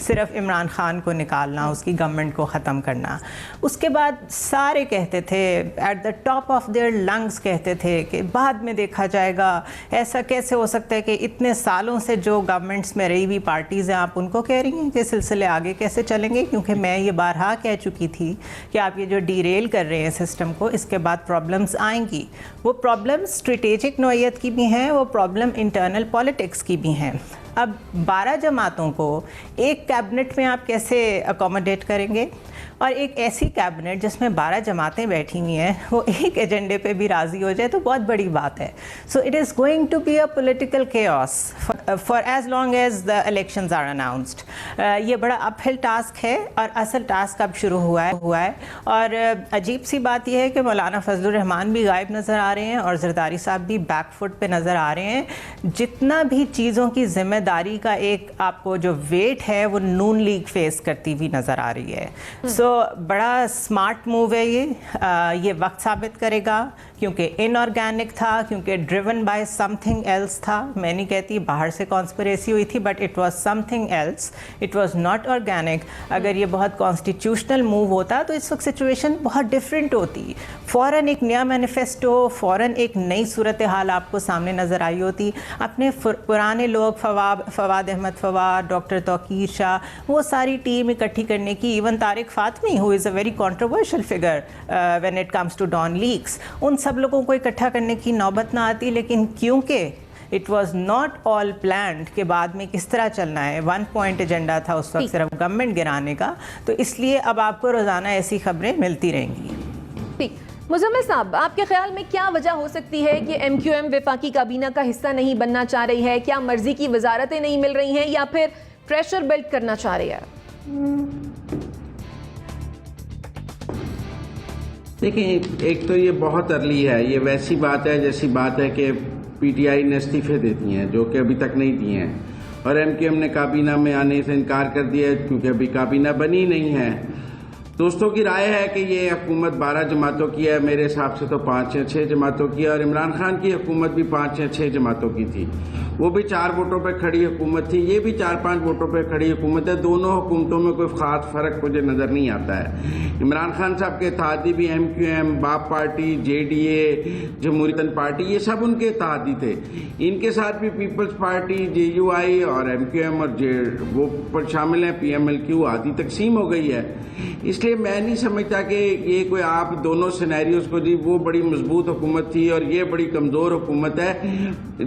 صرف عمران خان کو نکالنا، اس کی گورنمنٹ کو ختم کرنا. اس کے بعد سارے کہتے تھے at the top of their lungs کہتے تھے کہ بعد میں دیکھا جائے گا. ایسا کیسے ہو سکتا ہے کہ اتنے سالوں سے جو گورنمنٹس میں رہی ہوئی پارٹیز ہیں آپ ان کو کہہ رہی ہیں کہ سلسلے آگے کیسے چلیں گے؟ کیونکہ میں یہ بارہا کہہ چکی تھی کہ آپ یہ جو ڈیریل کر رہے ہیں سسٹم کو، اس کے بعد پرابلمس آئیں گی. وہ پرابلم اسٹریٹجک نوعیت کی بھی ہیں، وہ پرابلم انٹرنل پالیٹکس کی بھی ہیں. اب 12 جماعتوں کو ایک کیبنٹ میں آپ کیسے اکوموڈیٹ کریں گے؟ اور ایک ایسی کیبنٹ جس میں 12 جماعتیں بیٹھی ہوئی ہیں وہ ایک ایجنڈے پہ بھی راضی ہو جائے تو بہت بڑی بات ہے. So it is going to be a political chaos for as long as the elections are announced. یہ بڑا اپ ہل ٹاسک ہے اور اصل ٹاسک اب شروع ہوا ہے. اور عجیب سی بات یہ ہے کہ مولانا فضل الرحمان بھی غائب نظر آ رہے ہیں اور زرداری صاحب بھی بیک فٹ پہ نظر آ رہے ہیں. جتنا بھی چیزوں کی ذمہ داری کا ایک آپ کو جو ویٹ ہے وہ نون لیگ فیس کرتی ہوئی نظر آ رہی ہے. سو بڑا اسمارٹ موو ہے یہ وقت ثابت کرے گا کیونکہ ان آرگینک تھا، کیونکہ driven by something else تھا. میں نہیں کہتی باہر سے کانسپریسی ہوئی تھی، but it was something else, it was not organic. اگر یہ بہت کانسٹیٹیوشنل موو ہوتا تو اس وقت سچویشن بہت ڈفرینٹ ہوتی. فوراً ایک نیا مینیفیسٹو، فوراً ایک نئی صورتحال آپ کو سامنے نظر آئی ہوتی. اپنے پرانے لوگ فواد احمد فواد، ڈاکٹر توقیر شاہ، وہ ساری ٹیم اکٹھی کرنے کی، even Tariq Fatemi who is a very controversial figure when it comes to Dawn Leaks، ان سب لوگوں کو اکٹھا کرنے کی نوبت نہ آتی. لیکن کیونکہ it was not all planned کہ بعد میں کس طرح چلنا ہے، 1 پوائنٹ ایجنڈا تھا اس وقت صرف گورنمنٹ گرانے کا، تو اس لیے اب آپ کو روزانہ ایسی خبریں ملتی رہیں گی. ٹھیک. مزمل صاحب، آپ کے خیال میں کیا وجہ ہو سکتی ہے کہ ایم کیو ایم وفاقی کابینہ کا حصہ نہیں بننا چاہ رہی ہے؟ کیا مرضی کی وزارتیں نہیں مل رہی ہیں یا پھر پریشر بلڈ کرنا چاہ رہی ہے؟ دیکھیں، ایک تو یہ بہت ارلی ہے. یہ ویسی بات ہے جیسی بات ہے کہ پی ٹی آئی نے استعفے دیتی ہیں جو کہ ابھی تک نہیں دیے ہیں، اور ایم کیو ایم نے کابینہ میں آنے سے انکار کر دیا ہے کیونکہ ابھی کابینہ بنی نہیں ہے. دوستوں کی رائے ہے کہ یہ حکومت 12 جماعتوں کی ہے، میرے حساب سے تو 5 یا 6 جماعتوں کی ہے، اور عمران خان کی حکومت بھی 5 یا 6 جماعتوں کی تھی. وہ بھی 4 ووٹوں پہ کھڑی حکومت تھی، یہ بھی 4-5 ووٹوں پہ کھڑی حکومت ہے. دونوں حکومتوں میں کوئی خاص فرق مجھے نظر نہیں آتا ہے. عمران خان صاحب کے اتحادی بھی ایم کیو ایم، باپ پارٹی، جے ڈی اے، جمہوریت پارٹی، یہ سب ان کے اتحادی تھے. ان کے ساتھ بھی پیپلز پارٹی، جے یو آئی اور ایم کیو ایم اور وہ پر شامل ہیں. پی ایم ایل کیو آدھی تقسیم ہو گئی ہے. اس لیے میں نہیں سمجھتا کہ یہ کوئی آپ دونوں سینیریوز کو جی وہ بڑی مضبوط حکومت تھی اور یہ بڑی کمزور حکومت ہے.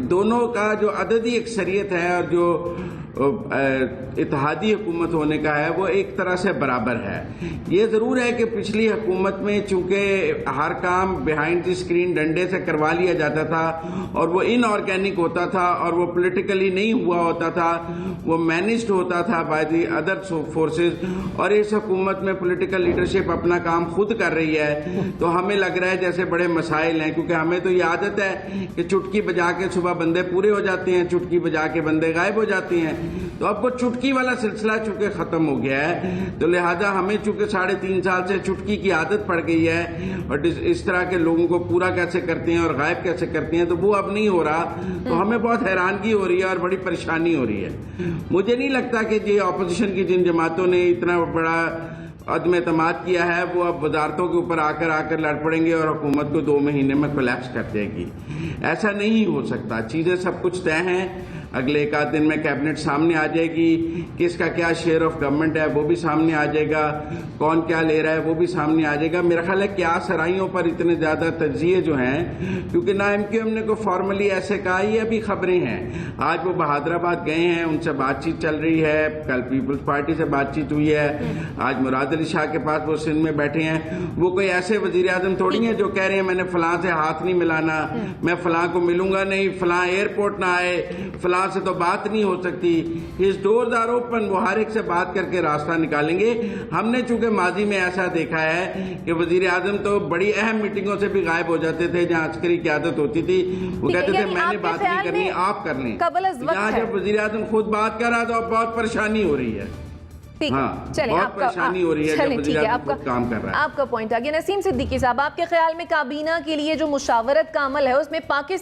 دونوں کا جو عددی اکثریت ہے اور جو اتحادی حکومت ہونے کا ہے وہ ایک طرح سے برابر ہے. یہ ضرور ہے کہ پچھلی حکومت میں چونکہ ہر کام بیہائنڈ دی اسکرین ڈنڈے سے کروا لیا جاتا تھا اور وہ ان آرگینک ہوتا تھا اور وہ پولیٹیکلی نہیں ہوا ہوتا تھا، وہ مینجڈ ہوتا تھا بائی دی ادر فورسز. اور اس حکومت میں پولیٹیکل لیڈرشپ اپنا کام خود کر رہی ہے، تو ہمیں لگ رہا ہے جیسے بڑے مسائل ہیں، کیونکہ ہمیں تو یہ عادت ہے کہ چٹکی بجا کے صبح بندے پورے ہو جاتے ہیں، چٹکی بجا کے بندے غائب ہو جاتے ہیں. تو اب وہ چٹکی والا سلسلہ چونکہ ختم ہو گیا ہے، تو لہذا ہمیں چونکہ 3.5 سال سے چٹکی کی عادت پڑ گئی ہے اور اس طرح کے لوگوں کو پورا کیسے کرتے ہیں اور غائب کیسے کرتے ہیں، تو وہ اب نہیں ہو رہا. تو ہمیں بہت حیرانگی ہو رہی ہے اور بڑی پریشانی ہو رہی ہے. مجھے نہیں لگتا کہ یہ اپوزیشن کی جن جماعتوں نے اتنا بڑا عدم اعتماد کیا ہے وہ اب وزارتوں کے اوپر آ کر لڑ پڑیں گے اور حکومت کو 2 مہینے میں کولیپس کر دے گی. ایسا نہیں ہو سکتا. چیزیں سب کچھ طے ہیں. اگلے 1 دن میں کیبنٹ سامنے آ جائے گی، کس کا کیا شیئر آف گورنمنٹ ہے وہ بھی سامنے آ جائے گا، کون کیا لے رہا ہے وہ بھی سامنے آ جائے گا. میرا خیال ہے کیا سرائیوں پر اتنے زیادہ تجزیے جو ہیں، کیونکہ نہ ایم کیو ایم نے کوئی فارملی ایسے کہا، یہ ابھی خبریں ہیں. آج وہ بہادرآباد گئے ہیں، ان سے بات چیت چل رہی ہے، کل پیپلز پارٹی سے بات چیت ہوئی ہے، آج مراد علی شاہ کے پاس وہ سندھ میں بیٹھے ہیں. وہ کوئی ایسے وزیر اعظم تھوڑی ہیں جو کہہ رہے ہیں میں نے فلاں سے ہاتھ نہیں ملانا، میں فلاں کو ملوں گا نہیں، فلاں ایئرپورٹ نہ آئے، فلاں سے تو بات نہیں ہو سکتی. His doors are open. وہ ہر ایک سے بات کر کے راستہ نکالیں گے. ہم نے چونکہ ماضی میں ایسا دیکھا ہے کہ وزیر اعظم تو بڑی اہم میٹنگوں سے بھی غائب ہو جاتے تھے جہاں عسکری قیادت ہوتی تھی. وہ کہتے تھے میں نے بات نہیں کرنی، آپ کر لیں. یہاں جب وزیر اعظم خود بات کر رہا تو اب بہت پریشانی ہو رہی ہے. بہت پریشانی ہو رہی ہے جب وزیر اعظم خود کام کر رہا ہے. آپ کا پوائنٹ آ گیا. نسیم صدیقی صاحب، آپ کے خیال میں کابینہ کے لیے جو مشاورت کا عمل ہے اس میں پاکستان